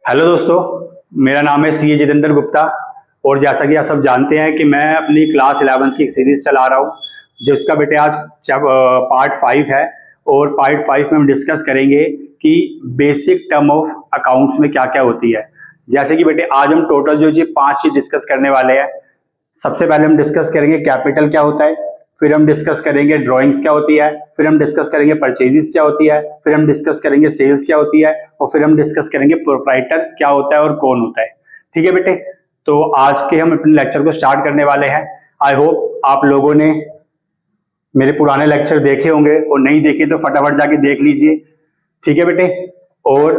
Hello दोस्तों, मेरा नाम है सीए जितेंद्र गुप्ता। और जैसा कि आप सब जानते हैं कि मैं अपनी क्लास 11th की एक सीरीज चला रहा हूँ, जिसका बेटे आज पार्ट 5 है। और पार्ट 5 में हम डिस्कस करेंगे कि बेसिक टर्म ऑफ अकाउंट्स में क्या क्या होती है। जैसे कि बेटे आज हम टोटल जो 5 चीज डिस्कस करने वाले हैं। सबसे पहले हम डिस्कस करेंगे कैपिटल क्या होता है, फिर हम डिस्कस करेंगे ड्राइंग्स क्या होती है, फिर हम डिस्कस करेंगे परचेजेस क्या होती है, फिर हम डिस्कस करेंगे सेल्स क्या होती है, और फिर हम डिस्कस करेंगे प्रोप्राइटर क्या होता है और कौन होता है। ठीक है बेटे, तो आज के हम अपने लेक्चर को स्टार्ट करने वाले हैं। आई होप आप लोगों ने मेरे पुराने लेक्चर देखे होंगे, और नहीं देखे तो फटाफट जाके देख लीजिए। ठीक है बेटे, और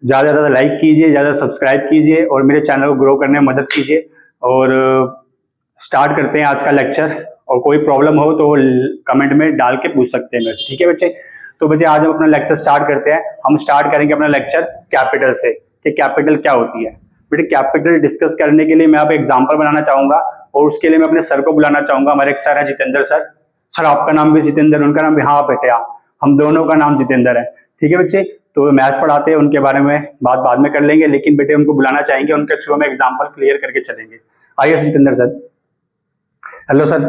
ज्यादा से ज्यादा लाइक कीजिए, ज्यादा सब्सक्राइब कीजिए और मेरे चैनल को ग्रो करने में मदद कीजिए। और स्टार्ट करते हैं आज का लेक्चर। और कोई प्रॉब्लम हो तो कमेंट में डाल के पूछ सकते हैं मेरे से। ठीक है बच्चे, तो बच्चे आज हम अपना लेक्चर स्टार्ट करते हैं। हम स्टार्ट करेंगे अपना लेक्चर कैपिटल से कि कैपिटल क्या होती है। बेटे कैपिटल डिस्कस करने के लिए मैं आप एग्जांपल बनाना चाहूंगा, और उसके लिए मैं अपने सर को बुलाना चाहूंगा। हमारे एक सर है जितेंद्र सर। सर आपका नाम भी जितेंद्र, उनका नाम भी? हाँ बेटे हाँ, हम दोनों का नाम जितेंद्र है। ठीक है बच्चे, तो मैथ्स पढ़ाते हैं, उनके बारे में बात बाद में कर लेंगे, लेकिन बेटे उनको बुलाना चाहेंगे, उनके थ्रू में एग्जाम्पल क्लियर करके चलेंगे। आइए जितेंद्र सर। हेलो सर,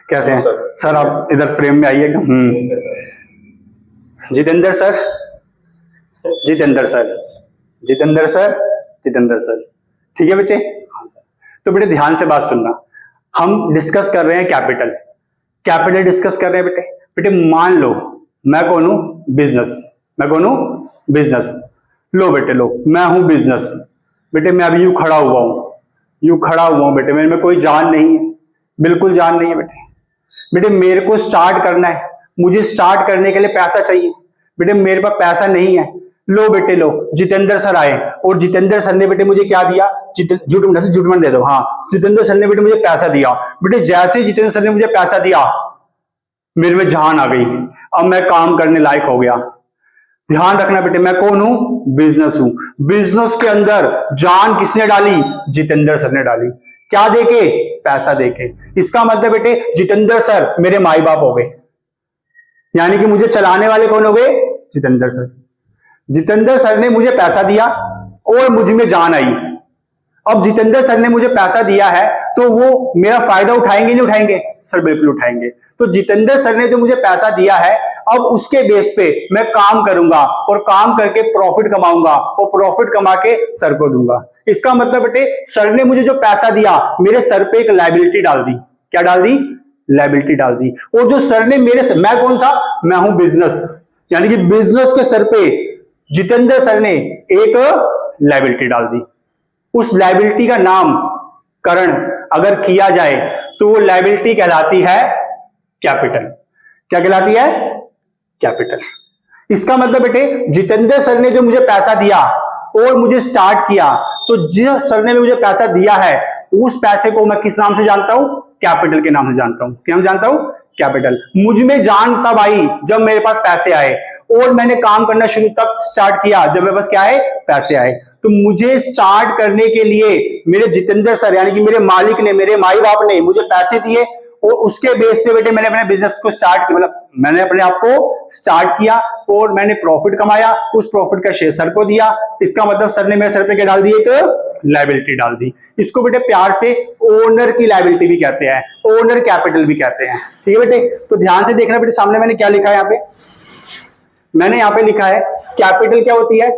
कैसे हैं सर? आप इधर फ्रेम में आइएगा। Jitendra sir, Jitendra sir, Jitendra sir, Jitendra sir. ठीक है बच्चे? हाँ सर। तो बेटे ध्यान से बात सुनना, हम डिस्कस कर रहे हैं कैपिटल। कैपिटल डिस्कस कर रहे हैं बेटे। बेटे मान लो मैं कौन हूं? बिजनेस। मैं कौन हूं? बिजनेस। लो बेटे लो, मैं हूं बिजनेस। बेटे मैं अभी यूं खड़ा हुआ हूं, यूं खड़ा हुआ हूं बेटे, मेरे में कोई जान नहीं है, बिल्कुल जान नहीं है बेटे। बेटे मेरे को स्टार्ट करना है, मुझे स्टार्ट करने के लिए पैसा चाहिए। बेटे मेरे पास पैसा नहीं है। लो बेटे लो, जितेंद्र सर आए और जितेंद्र सर ने बेटे मुझे क्या दिया? झूठ दे दो। हाँ, जितेंद्र सर ने बेटे मुझे पैसा दिया। बेटे जैसे ही जितेंद्र सर ने मुझे पैसा दिया, मेरे में जान आ गई। अब मैं काम करने लायक हो गया। ध्यान रखना बेटे, मैं कौन हूं? बिजनेस हूं। बिजनेस के अंदर जान किसने डाली? जितेंद्र सर ने डाली। क्या देके? पैसा देके। इसका मतलब बेटे जितेंद्र सर मेरे माई बाप हो गए, यानी कि मुझे चलाने वाले कौन हो गए? जितेंद्र सर। जितेंद्र सर ने मुझे पैसा दिया और मुझ में जान आई। अब जितेंद्र सर ने मुझे पैसा दिया है तो वो मेरा फायदा उठाएंगे नहीं उठाएंगे? सर बिल्कुल उठाएंगे। तो जितेंद्र सर ने जो मुझे पैसा दिया है, अब उसके बेस पे मैं काम करूंगा और काम करके प्रॉफिट कमाऊंगा और प्रॉफिट कमा के सर को दूंगा। इसका मतलब बेटे सर ने मुझे जो पैसा दिया, मेरे सर पे एक लायबिलिटी डाल दी। क्या डाल दी? लायबिलिटी डाल दी। और जो सर ने मैं कौन था? मैं हूं बिजनेस, यानी कि बिजनेस के सर पे जितेंद्र सर ने एक लायबिलिटी डाल दी। उस लायबिलिटी का नामकरण अगर किया जाए तो वो लायबिलिटी कहलाती है कैपिटल। क्या कहलाती है? कैपिटल। इसका मतलब बेटे जितेंद्र सर ने जो मुझे पैसा दिया और मुझे स्टार्ट किया, तो जिस सर ने मुझे पैसा दिया है उस पैसे को मैं किस नाम से जानता हूं? कैपिटल के नाम से जानता हूं। क्या जानता हूं? कैपिटल। मुझ में जान तब आई जब मेरे पास पैसे आए, और मैंने काम करना शुरू तब स्टार्ट किया जब मेरे पास क्या है? पैसे आए। तो मुझे स्टार्ट करने के लिए मेरे जितेंद्र सर यानी कि मेरे मालिक ने, मेरे माई बाप ने मुझे पैसे दिए, और उसके बेस पे बेटे मैंने अपने बिजनेस को स्टार्ट किया, मतलब मैंने अपने आप को स्टार्ट किया और मैंने प्रॉफिट कमाया। उस प्रॉफिट का शेयर सर को दिया। इसका मतलब सर ने मेरे सर पे क्या डाल दी? एक लायबिलिटी डाल दी। इसको बेटे प्यार से ओनर की लायबिलिटी भी कहते हैं, ओनर कैपिटल भी कहते हैं। ठीक है बेटे, तो ध्यान से देखना बेटे, सामने मैंने क्या लिखा है? यहाँ पे मैंने यहाँ पे लिखा है कैपिटल क्या होती है?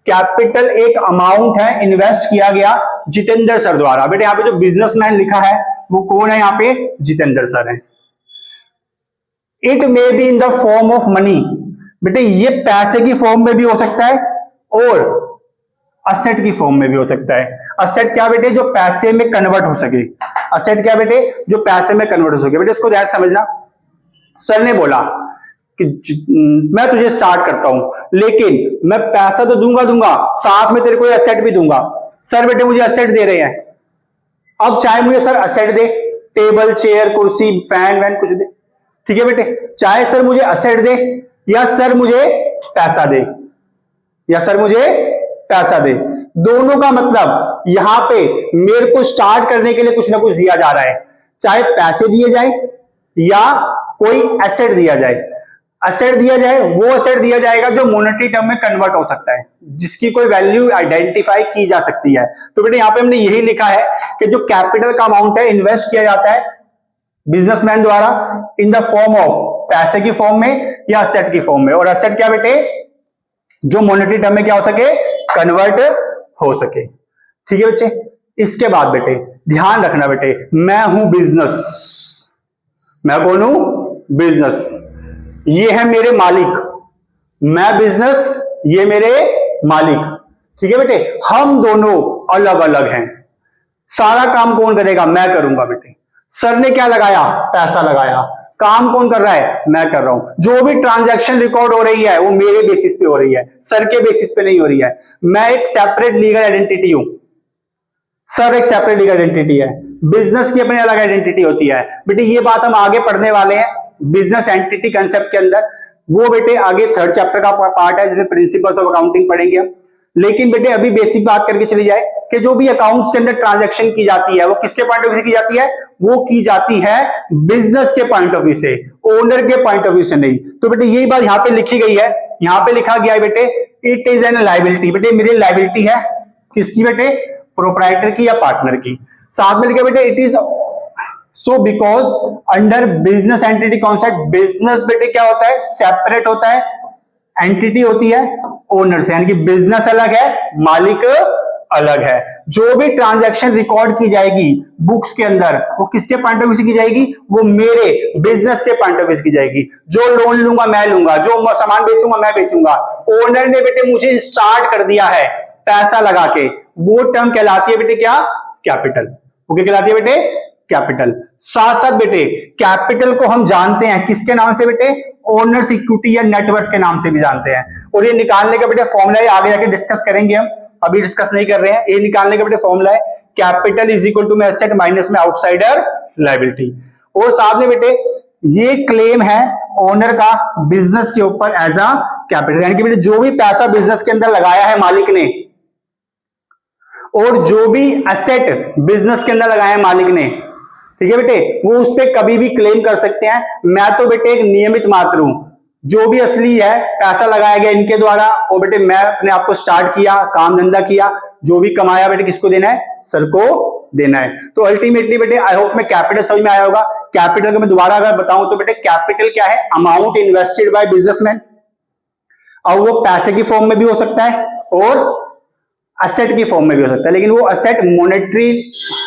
कैपिटल एक अमाउंट है इन्वेस्ट किया गया जितेंद्र सर द्वारा। बेटे यहाँ पे जो बिजनेसमैन लिखा है वो कौन है? यहाँ पे जितेंद्र सर है। It may be in the form of money. बेटे ये पैसे की फॉर्म में भी हो सकता है और असेट की फॉर्म में भी हो सकता है। असेट क्या बेटे? जो पैसे में कन्वर्ट हो सके। असेट क्या बेटे? जो पैसे में कन्वर्ट हो सके। बेटे इसको ध्यान से समझना। सर ने बोला कि मैं तुझे स्टार्ट करता हूं, लेकिन मैं पैसा तो दूंगा साथ में तेरे को एसेट भी दूंगा। सर बेटे मुझे एसेट दे रहे हैं। अब चाहे मुझे सर एसेट दे, टेबल चेयर कुर्सी फैन वैन कुछ दे, ठीक है बेटे, चाहे सर मुझे एसेट दे या सर मुझे पैसा दे, या सर मुझे पैसा दे, दोनों का मतलब यहां पे मेरे को स्टार्ट करने के लिए कुछ ना कुछ दिया जा रहा है। चाहे पैसे दिए जाए या कोई एसेट दिया जाए। असेट दिया जाए, वो असेट दिया जाएगा जो मॉनेटरी टर्म में कन्वर्ट हो सकता है, जिसकी कोई वैल्यू आइडेंटिफाई की जा सकती है। तो बेटे यहाँ पे हमने यही लिखा है कि जो कैपिटल का अमाउंट है इन्वेस्ट किया जाता है बिजनेसमैन द्वारा इन द फॉर्म ऑफ पैसे की फॉर्म में या असेट की फॉर्म में, और असेट क्या बेटे, जो मॉनेटरी टर्म में क्या हो सके, कन्वर्ट हो सके। ठीक है बच्चे। इसके बाद बेटे ध्यान रखना बेटे, मैं हूं बिजनेस, मैं कौन हूं, बिजनेस, ये है मेरे मालिक, मैं बिजनेस, ये मेरे मालिक। ठीक है बेटे, हम दोनों अलग अलग हैं, सारा काम कौन करेगा, मैं करूंगा बेटे। सर ने क्या लगाया, पैसा लगाया, काम कौन कर रहा है, मैं कर रहा हूं। जो भी ट्रांजैक्शन रिकॉर्ड हो रही है वो मेरे बेसिस पे हो रही है, सर के बेसिस पे नहीं हो रही है। मैं एक सेपरेट लीगल आइडेंटिटी हूं, सर एक सेपरेट लीगल आइडेंटिटी है, बिजनेस की अपनी अलग आइडेंटिटी होती है। बेटे ये बात हम आगे पढ़ने वाले हैं बिजनेस एंटिटी कंसेप्ट के अंदर, वो बेटे आगे 3rd चैप्टर का पार्ट है जिसमें प्रिंसिपल्स ऑफ अकाउंटिंग पढ़ेंगे हम। लेकिन बेटे अभी बेसिक बात करके चली जाए कि जो भी अकाउंट्स के अंदर ट्रांजैक्शन की जाती है वो किसके पॉइंट ऑफ व्यू से की जाती है, वो की जाती है बिजनेस के पॉइंट ऑफ व्यू से, ओनर के पॉइंट ऑफ व्यू से नहीं। तो बेटे यही बात यहां पे लिखी गई है, यहां पे लिखा गया है बेटे इट इज एन लायबिलिटी। बेटे मेरी लायबिलिटी है किसकी बेटे, प्रोप्राइटर की या पार्टनर की। साथ में लिखा बेटे it is so because under business entity concept, business बेटे क्या होता है, सेपरेट होता है, एंटिटी होती है ओनर से, यानी कि बिजनेस अलग है, मालिक अलग है। जो भी ट्रांजैक्शन रिकॉर्ड की जाएगी बुक्स के अंदर वो किसके पॉइंट ऑफ व्यू से की जाएगी, वो मेरे बिजनेस के पॉइंट ऑफ व्यू से की जाएगी। जो लोन लूंगा मैं लूंगा, जो सामान बेचूंगा मैं बेचूंगा। ओनर ने बेटे मुझे स्टार्ट कर दिया है पैसा लगा के, वो टर्म कहलाती है बेटे क्या, कैपिटल। वो क्या कहलाती है बेटे, कैपिटल। साथ साथ बेटे कैपिटल को हम जानते हैं किसके नाम से बेटे, ओनर्स इक्विटी या नेटवर्थ के नाम से भी जानते हैं। और ये निकालने का बेटे फॉर्मूला आगे जाके डिस्कस करेंगे हम, अभी डिस्कस नहीं कर रहे हैं। ये निकालने का बेटे फॉर्मूला है कैपिटल इज इक्वल टू में एसेट माइनस में आउटसाइडर लायबिलिटी। और साथ में बेटे ये क्लेम है ओनर का बिजनेस के ऊपर एज अ कैपिटल, यानी कि बेटे जो भी पैसा बिजनेस के अंदर लगाया है मालिक ने, और जो भी एसेट बिजनेस के अंदर लगाया है मालिक ने, ठीक है बेटे, वो उस पर कभी भी क्लेम कर सकते हैं। मैं तो बेटे एक नियमित मात्र हूं, जो भी असली है पैसा लगाया गया इनके द्वारा, और बेटे मैं अपने आप को स्टार्ट किया, काम धंधा किया, जो भी कमाया बेटे किसको देना है, सर को देना है। तो अल्टीमेटली बेटे आई होप में कैपिटल समझ में आया होगा। कैपिटल को मैं दोबारा अगर बताऊं तो बेटे कैपिटल क्या है, अमाउंट इन्वेस्टेड बाय बिजनेसमैन। अब वो पैसे की फॉर्म में भी हो सकता है और असेट की फॉर्म में भी हो सकता है, लेकिन वो असेट मॉनेटरी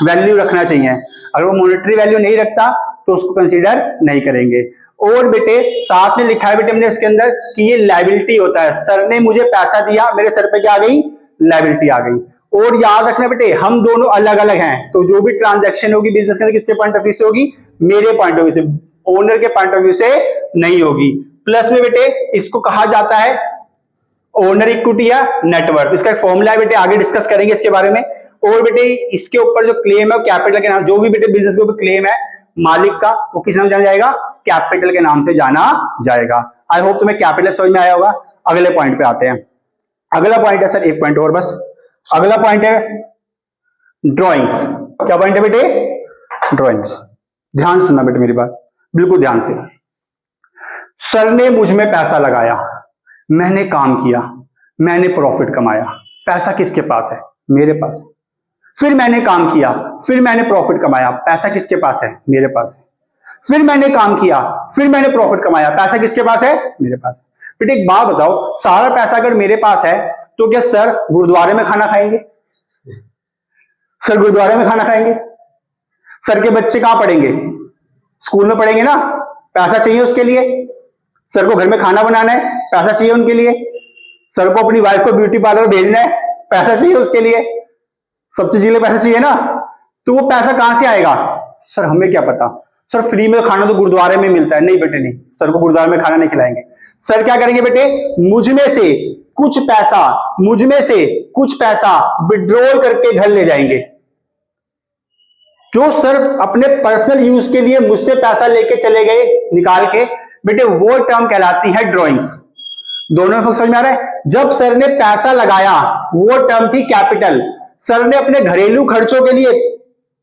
वैल्यू रखना चाहिए। अगर वो मॉनेटरी वैल्यू नहीं रखता तो उसको कंसीडर नहीं करेंगे। और बेटे साथ में लिखा है बेटे हमने इसके अंदर कि ये लायबिलिटी होता है, सर ने मुझे पैसा दिया, मेरे सर पे क्या आ गई, लायबिलिटी आ गई। और याद रखना बेटे हम दोनों अलग अलग हैं, तो जो भी ट्रांजैक्शन होगी बिजनेस के अंदर किसके पॉइंट ऑफ व्यू से होगी, मेरे पॉइंट ऑफ व्यू से, ओनर के पॉइंट ऑफ व्यू से नहीं होगी। प्लस में बेटे इसको कहा जाता है ओनर इक्विटी या नेटवर्थ। इसका एक फॉर्मूला है बेटे, आगे डिस्कस करेंगे इसके बारे में। और बेटे इसके ऊपर जो क्लेम है कैपिटल के नाम, जो भी बेटे बिजनेस के ऊपर क्लेम है मालिक का, वो किस नाम से जाना जाएगा, कैपिटल के नाम से जाना जाएगा। आई होप तुम्हें कैपिटल समझ में आया होगा। अगले पॉइंट पे आते हैं। अगला पॉइंट है सर, एक पॉइंट और बस। अगला पॉइंट है ड्रॉइंग्स। क्या पॉइंट है बेटे, ड्रॉइंग्स। ध्यान सुनना बेटे मेरी बात, बिल्कुल ध्यान से। सर ने मुझ में पैसा लगाया, मैंने काम किया, मैंने प्रॉफिट कमाया। पैसा किसके पास है, मेरे पास। फिर मैंने काम किया, फिर मैंने प्रॉफिट कमाया, पैसा किसके पास है, मेरे पास है। फिर मैंने काम किया, फिर मैंने प्रॉफिट कमाया, पैसा किसके पास है, मेरे पास। बेटे एक बात बताओ, सारा पैसा अगर मेरे पास है तो क्या सर गुरुद्वारे में खाना खाएंगे, सर गुरुद्वारे में खाना खाएंगे? सर के बच्चे कहां पढ़ेंगे, स्कूल में पढ़ेंगे ना, पैसा चाहिए उसके लिए। सर को घर में खाना बनाना है, पैसा चाहिए उनके लिए। सर को अपनी वाइफ को ब्यूटी पार्लर भेजना है, पैसा चाहिए उसके लिए। सब चीज के लिए पैसा चाहिए ना, तो वो पैसा कहां से आएगा, सर हमें क्या पता, सर फ्री में खाना तो गुरुद्वारे में मिलता है। नहीं बेटे नहीं, सर को गुरुद्वारे में खाना नहीं खिलाएंगे। सर क्या करेंगे बेटे, मुझ में से कुछ पैसा विड्रॉल करके घर ले जाएंगे। जो सर अपने पर्सनल यूज के लिए मुझसे पैसा लेके चले गए निकाल के, बेटे वो टर्म कहलाती है ड्रॉइंग्स। दोनों में समझ में आ रहा है। जब सर ने पैसा लगाया वो टर्म थी कैपिटल। सर ने अपने घरेलू खर्चों के लिए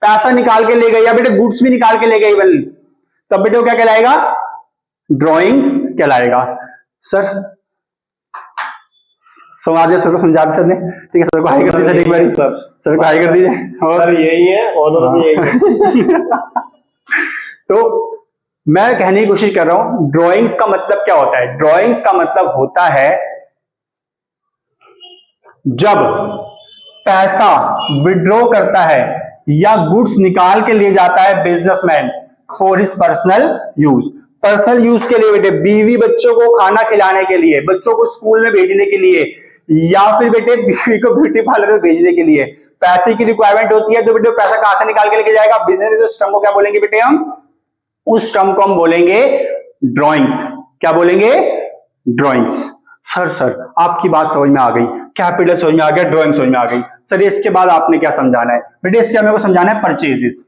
पैसा निकाल के ले गए, या बेटे गुड्स भी निकाल के ले गए इवन, तब बेटे वो क्या कहलाएगा, ड्रॉइंग कहलाएगा। सर समाज सर को समझा सर ने, ठीक है, सर को हाई कर दीजिए एक बार, सर को हाई कर दीजिए। और सर यही है, ऑनर भी यही है। तो मैं कहने की कोशिश कर रहा हूं, ड्राइंग्स का मतलब क्या होता है? ड्राइंग्स का मतलब होता है जब पैसा विड्रॉ करता है या गुड्स निकाल के ले जाता है businessman for his personal use. Personal use के लिए बेटे, बीवी बच्चों को खाना खिलाने के लिए, बच्चों को स्कूल में भेजने के लिए, या फिर बेटे बीवी को ब्यूटी पार्लर में भेजने के लिए पैसे की रिक्वायरमेंट होती है, तो बेटे पैसा कहां से निकाल के लेके जाएगा? बिजनेस। उस टर्म को क्या बोलेंगे बेटे हम? उस टर्म को हम बोलेंगे ड्राइंग्स। क्या बोलेंगे? ड्राइंग्स। सर आपकी बात समझ में आ गई, कैपिटल समझ में आ गया, ड्राइंग समझ में आ गई। सर इसके बाद आपने क्या समझाना है? बेटे इसके मेरे को समझाना है परचेजेस।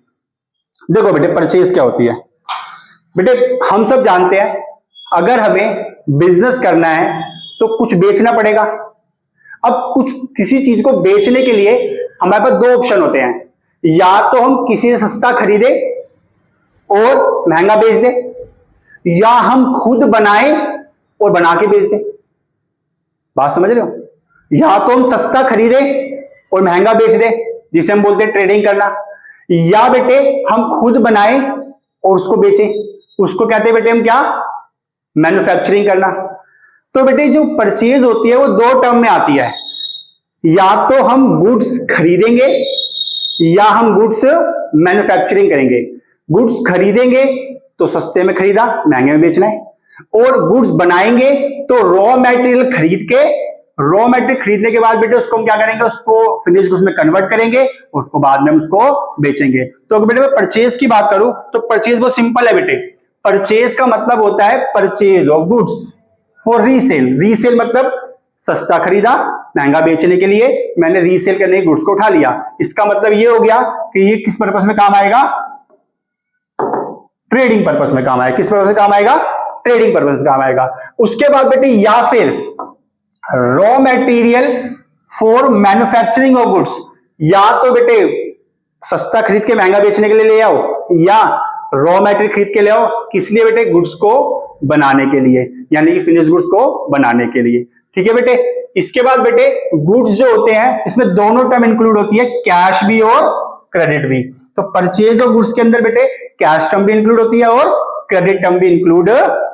देखो बेटे परचेज क्या होती है? बेटे हम सब जानते हैं अगर हमें बिजनेस करना है तो कुछ बेचना पड़ेगा। अब कुछ किसी चीज को बेचने के लिए हमारे पास दो ऑप्शन होते हैं, या तो हम किसी से सस्ता खरीदे और महंगा बेच दे, या हम खुद बनाए और बना के बेच दे। बात समझ रहे हो? या तो हम सस्ता खरीदे और महंगा बेच दे, जिसे हम बोलते हैं ट्रेडिंग करना, या बेटे हम खुद बनाए और उसको बेचे, उसको कहते हैं बेटे हम क्या? मैन्युफैक्चरिंग करना। तो बेटे जो परचेज होती है वो दो टर्म में आती है, या तो हम गुड्स खरीदेंगे या हम गुड्स मैन्युफैक्चरिंग करेंगे। गुड्स खरीदेंगे तो सस्ते में खरीदा, महंगे में बेचना है, और गुड्स बनाएंगे तो रॉ मटेरियल खरीद के, रॉ मटेरियल खरीदने के बाद बेटे उसको हम क्या करेंगे? उसको फिनिश गुड्स में कन्वर्ट करेंगे और उसको बाद में हम उसको बेचेंगे। तो अगर बेटे मैं परचेज की बात करूं तो परचेज बहुत सिंपल है बेटे। परचेज का मतलब होता है purchase of goods for resale. Resale मतलब सस्ता खरीदा, महंगा बेचने के लिए मैंने रीसेल करने के गुड्स को उठा लिया। इसका मतलब ये हो गया कि ये किस पर्पस में काम आएगा? ट्रेडिंग पर्पस में काम आएगा। किस पर्पस में काम आएगा? ट्रेडिंग पर्पस में काम आएगा। उसके बाद बेटे या फिर raw material for manufacturing of goods, या तो बेटे सस्ता खरीद के महंगा बेचने के लिए ले आओ, या रॉ मटेरियल खरीद के ले आओ, किस लिए बेटे? गुड्स को बनाने के लिए, यानी कि फिनिश गुड्स को बनाने के लिए। ठीक है बेटे। इसके बाद बेटे गुड्स जो होते हैं इसमें दोनों टर्म इंक्लूड होती है, कैश भी और क्रेडिट भी। तो परचेज ऑफ गुड्स के अंदर बेटे कैश टर्म भी इंक्लूड होती है और क्रेडिट टर्म भी इंक्लूड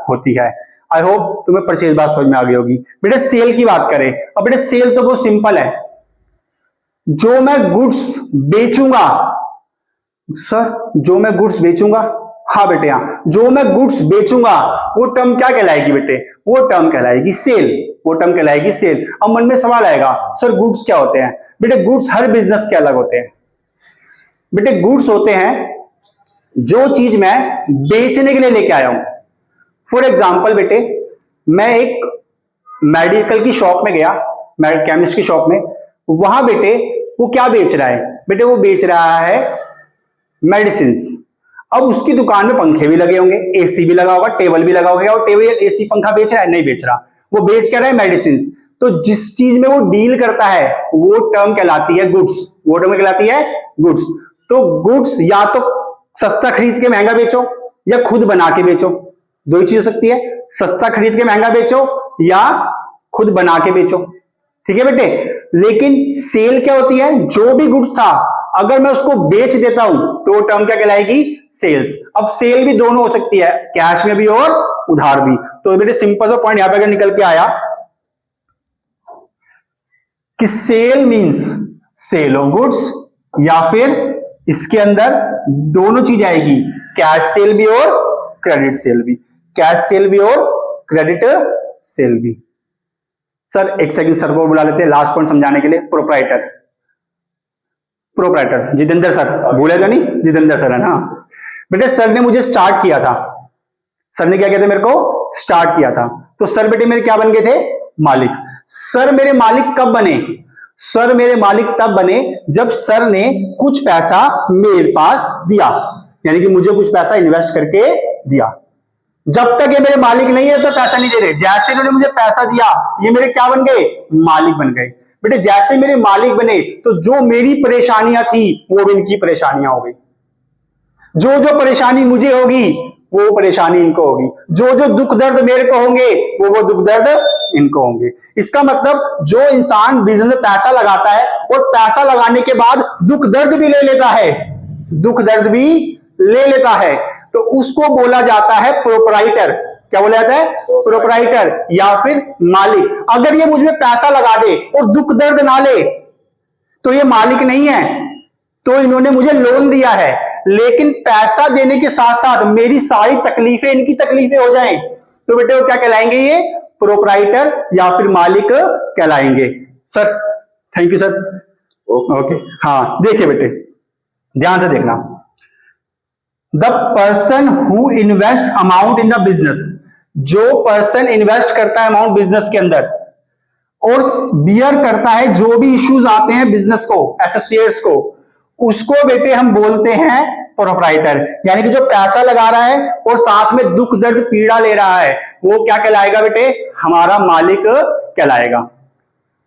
होती है। आई होप तुम्हें परचेज बात समझ में आ गई होगी। बेटे सेल की बात करें, अब बेटे सेल तो बहुत सिंपल है। जो मैं गुड्स बेचूंगा, सर जो मैं गुड्स बेचूंगा, हाँ बेटे हाँ, जो मैं गुड्स बेचूंगा वो टर्म क्या कहलाएगी बेटे? वो टर्म कहलाएगी सेल। वो टर्म कहलाएगी सेल। अब मन में सवाल आएगा, सर गुड्स क्या होते हैं? बेटे गुड्स हर बिजनेस के अलग होते हैं। बेटे गुड्स होते हैं जो चीज मैं बेचने के लिए लेके आया हूं। फॉर एग्जाम्पल बेटे मैं एक मेडिकल की शॉप में गया, केमिस्ट की शॉप में, वहां बेटे वो क्या बेच रहा है? बेटे वो बेच रहा है मेडिसिन। अब उसकी दुकान में पंखे भी लगे होंगे, एसी भी लगा होगा, टेबल भी लगा होगा, और टेबल एसी पंखा बेच रहा है? नहीं बेच रहा, वो बेच कर रहा है मेडिसिन। तो जिस चीज में वो डील करता है वो टर्म कहलाती है गुड्स। वो टर्म कहलाती है गुड्स। तो गुड्स या तो सस्ता खरीद के महंगा बेचो या खुद बना के बेचो, दो ही चीज हो सकती है। सस्ता खरीद के महंगा बेचो या खुद बना के बेचो। ठीक है बेटे। लेकिन सेल क्या होती है? जो भी गुड्स था अगर मैं उसको बेच देता हूं तो टर्म क्या कहलाएगी? सेल्स। अब सेल भी दोनों हो सकती है, कैश में भी और उधार भी। तो बेटे सिंपल सा पॉइंट यहां पे अगर निकल के आया कि sale means sale of goods, या फिर इसके अंदर दोनों चीज आएगी, कैश सेल भी और क्रेडिट सेल भी। कैश सेल भी और क्रेडिट सेल भी। सर एक सेकंड सर को बुला लेते हैं लास्ट पॉइंट समझाने के लिए। प्रोप्राइटर, प्रोप्राइटर जितेंद्र सर, भूले तो नहीं? जितेंद्र सर है ना। बेटे सर ने मुझे स्टार्ट किया था। सर ने क्या किया था? मेरे को स्टार्ट किया था। तो सर बेटे मेरे क्या बन गए थे? मालिक। सर मेरे मालिक कब बने? सर मेरे मालिक तब बने जब सर ने कुछ पैसा मेरे पास दिया, यानी कि मुझे कुछ पैसा इन्वेस्ट करके दिया। जब तक ये मेरे मालिक नहीं है तो पैसा नहीं दे रहे। जैसे इन्होंने मुझे पैसा दिया ये मेरे क्या बन गए? मालिक बन गए। बेटे जैसे मेरे मालिक बने तो जो मेरी परेशानियां थी वो भी इनकी परेशानियां हो गई। जो जो परेशानी मुझे होगी वो परेशानी इनको होगी, जो जो दुख दर्द मेरे को होंगे वो दुख दर्द इनको होंगे। इसका मतलब जो इंसान बिजनेस में पैसा लगाता है और पैसा लगाने के बाद दुख दर्द भी ले लेता है, दुख दर्द भी ले लेता है, तो उसको बोला जाता है प्रोपराइटर। क्या बोला जाता है? प्रोपराइटर या फिर मालिक। अगर ये मुझ में पैसा लगा दे और दुख दर्द ना ले तो ये मालिक नहीं है, तो इन्होंने मुझे लोन दिया है, लेकिन पैसा देने के साथ साथ मेरी सारी तकलीफें इनकी तकलीफें हो जाएं, तो बेटे वो क्या कहलाएंगे? ये प्रोपराइटर या फिर मालिक कहलाएंगे। Sir thank you sir. Okay हाँ, देखिए बेटे ध्यान से देखना। The person who invest amount in the business, जो पर्सन इन्वेस्ट करता है अमाउंट बिजनेस के अंदर और बियर करता है जो भी इश्यूज आते हैं बिजनेस को, एसोसिएट्स को, उसको बेटे हम बोलते हैं प्रोपराइटर। यानी कि जो पैसा लगा रहा है और साथ में दुख दर्द पीड़ा ले रहा है वो क्या कहलाएगा बेटे? हमारा मालिक कहलाएगा।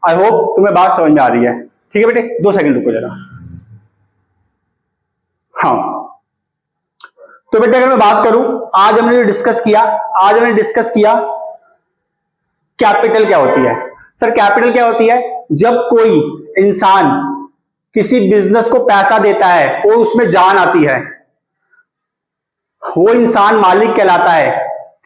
आई होप तुम्हें बात समझ में आ रही है। ठीक है बेटे, 2 सेकंड रुको जरा। हाँ तो बेटे अगर मैं बात करूं, आज हमने जो डिस्कस किया कैपिटल क्या होती है। सर कैपिटल क्या होती है? जब कोई इंसान किसी बिजनेस को पैसा देता है और उसमें जान आती है, वो इंसान मालिक कहलाता है।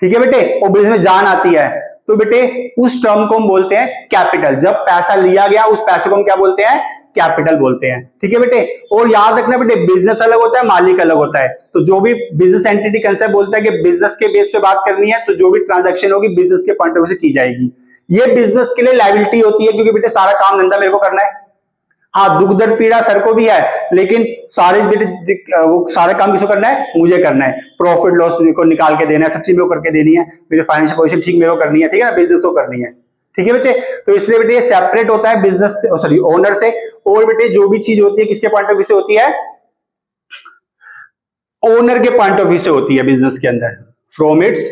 ठीक है बेटे, और बिजनेस में जान आती है तो बेटे उस टर्म को हम बोलते हैं कैपिटल। जब पैसा लिया गया उस पैसे को हम क्या बोलते हैं? कैपिटल बोलते हैं। ठीक है बेटे, और याद रखना बेटे बिजनेस अलग होता है, मालिक अलग होता है। तो जो भी बिजनेस एंटिटी कंसेप्ट बोलता है कि बिजनेस के बेस पे बात करनी है, तो जो भी ट्रांजैक्शन होगी बिजनेस के पॉइंट ऑफ व्यू से की जाएगी। ये बिजनेस के लिए लायबिलिटी होती है, क्योंकि बेटे सारा काम धंधा मेरे को करना है। हाँ दुख दर्द पीड़ा सर को भी है, लेकिन सारे बेटे वो सारा काम किसको करना है? मुझे करना है। प्रॉफिट लॉस को निकाल के देना है, सब चीज मेरे को करके देनी है, मेरी फाइनेंशियल पोजीशन ठीक मेरे को करनी है। ठीक है ना, बिजनेस को करनी है। ठीक है बच्चे, तो इसलिए बेटे ये सेपरेट होता है बिजनेस से, सॉरी ओनर से। और बेटे जो भी चीज होती है किसके पॉइंट ऑफ व्यू से होती है? ओनर के पॉइंट ऑफ व्यू से होती है बिजनेस के अंदर, फ्रॉम इट्स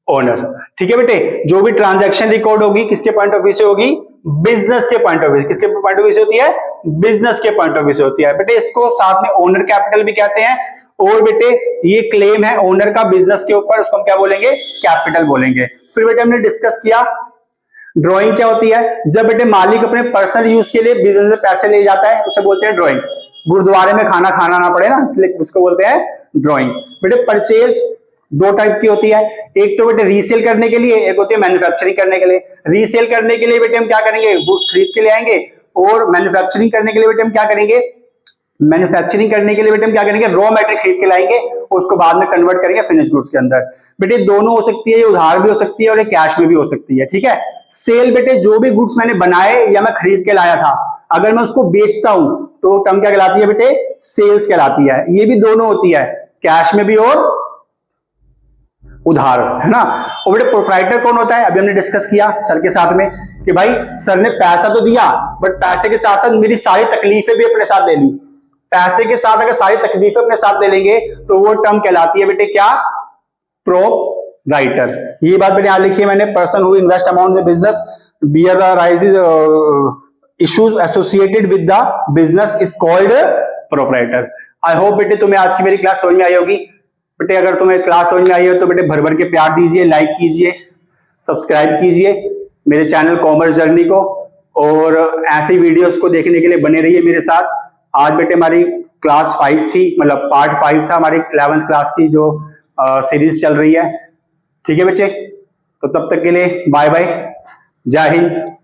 ओनर। ठीक है बेटे, जो भी ट्रांजैक्शन रिकॉर्ड होगी किसके पॉइंट ऑफ व्यू से होगी? बिजनेस के पॉइंट ऑफ व्यू। किसके पॉइंट ऑफ व्यू से होती है? बिजनेस के पॉइंट ऑफ व्यू से होती है। बेटे इसको साथ में ओनर कैपिटल भी कहते हैं। और बेटे ये क्लेम है ओनर का बिजनेस के ऊपर, उसको हम क्या बोलेंगे? कैपिटल बोलेंगे। फिर बेटे हमने डिस्कस किया ड्राइंग क्या होती है। जब बेटे मालिक अपने पर्सनल यूज के लिए बिजनेस में पैसे ले जाता है उसे बोलते हैं ड्राइंग। गुरुद्वारे में खाना खाना ना पड़े ना, इसलिए उसको बोलते हैं ड्राइंग। बेटे परचेज 2 टाइप की होती है, एक तो बेटे रीसेल करने के लिए, एक होती है मैन्युफैक्चरिंग करने के लिए। रीसेल करने के लिए बेटे हम क्या करेंगे? गुड्स खरीद के ले आएंगे। और मैन्युफैक्चरिंग करने के लिए बेटे हम क्या करेंगे? मैन्युफैक्चरिंग करने के लिए बेटे हम क्या करेंगे? रॉ मैटेरियल खरीद के लाएंगे और उसको बाद में कन्वर्ट करेंगे फिनिश गुड्स के अंदर। बेटे दोनों हो सकती है, ये उधार भी हो सकती है और ये कैश में भी हो सकती है। ठीक है, सेल बेटे जो भी गुड्स मैंने बनाए या मैं खरीद के लाया था, अगर मैं उसको बेचता हूं तो टर्म क्या कहलाती है बेटे? सेल्स कहलाती है। ये भी दोनों होती है, कैश में भी और उधार, है ना। और बेटे प्रोप्राइटर कौन होता है? अभी हमने डिस्कस किया सर के साथ में कि भाई सर ने पैसा तो दिया, बट पैसे के साथ साथ मेरी सारी तकलीफें भी अपने साथ ले ली। पैसे के साथ अगर सारी तकलीफें अपने साथ ले लेंगे तो वो टर्म कहलाती है बेटे क्या? प्रोपराइटर। ये बात बेटे यहां लिखी है मैंने, person who invest amount in business bear the rises issues associated with the business is called proprietor. I hope बेटे तुम्हें आज की मेरी क्लास समझ में आई होगी। बेटे अगर तुम्हें क्लास समझ में आई हो तो बेटे भर भर के प्यार दीजिए, लाइक कीजिए, सब्सक्राइब कीजिए मेरे चैनल कॉमर्स जर्नी को, और ऐसी वीडियोस को देखने के लिए बने रहिए मेरे साथ। आज बेटे हमारी क्लास 5 थी, मतलब पार्ट 5 था हमारी 11th क्लास की जो सीरीज चल रही है। ठीक है बच्चे, तो तब तक के लिए बाय बाय, जय हिंद।